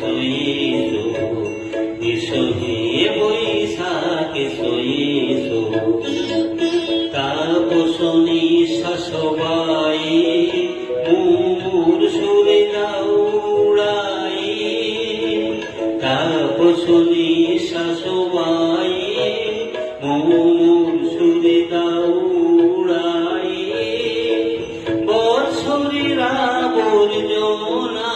এসো এসো এসো হে বৈশাখ এসো এসো তাপসনী শাসবাই মোর সুরে দাউড়াই তাপসনী শাসবাই মোর সুরে দাউড়াই বৎসরের আবর্জনা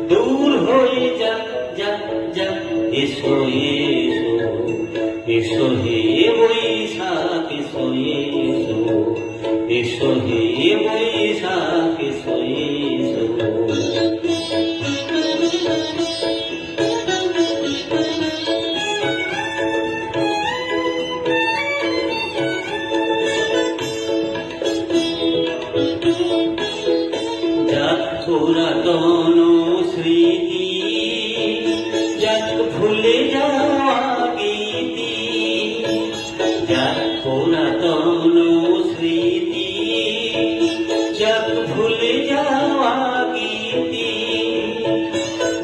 দূর হয়ে যাক যাক যাক এসো এসো এসো হে বৈশাখ এসো এসো এসো হে বৈশাখ এসো এসো যাক পুরাতন স্মৃতি যাক ভুলে যাওয়া গীতি যাক পুরাতন স্মৃতি যাক ভুলে যাওয়া গীতি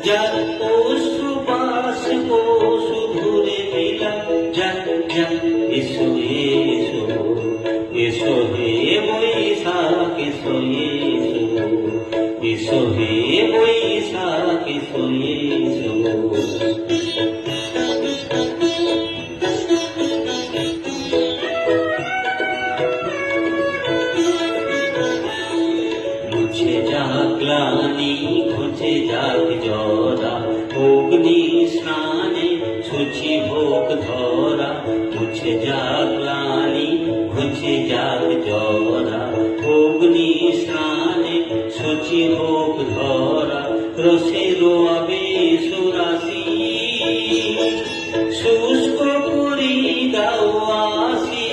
যাক পশুপাশ পশু ধরে দিলাম যাক যাক এসো এসো এসো হে বৈশাখ এসো এসো এসো হে বৈশাখ এসো এসো মুছে যাক গ্লানি ঘুচে যাক জরা অগ্নি স্নানে ছুচি হোক ধরা মুছে যাক গ্লানি ঘুচে যাক জরা অগ্নি স্নানে ছুচি হোক ধরা রসের আবেশ রাশি শুষ্ক করি দাও আসি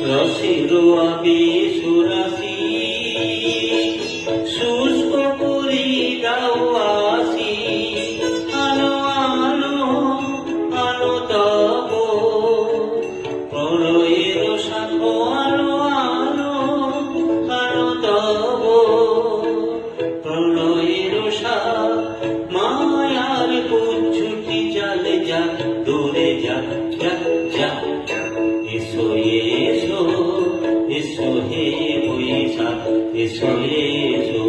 রসের আবেশ রাশি শুষ্ক করি দাও আসি আলো আলো আলো তব প্রলয়ের সাথে আলো আলো আলো তব প্রলয়ের সাথ মায়ার কুচ্ছুটি চলে যাক দূরে যাক যাক যাক এসো এসো এসো হে বৈশাখ এসো এসো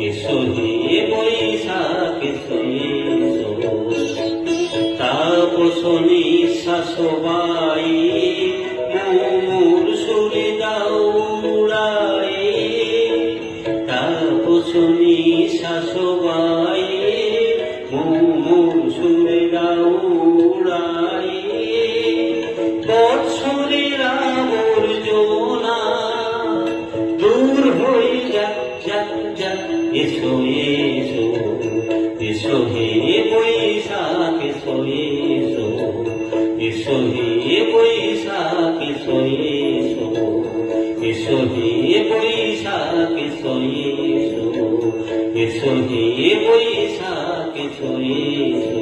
এসো হে বৈশাখ এসো এসো তাপসনী শাসবাই মোর সুরে দাউড়াই তাপসনী শাসবাই মোর সুরে দাউড়াই বৎসরের আবর্জনা দূর হয়ে যাক যাক যাক এসো এসো এসো হে বৈশাখ এসো এসো এসো হে বৈশাখ এসো এসো এসো হে বৈশাখ এসো এসো এসো হে বৈশাখ এসো এসো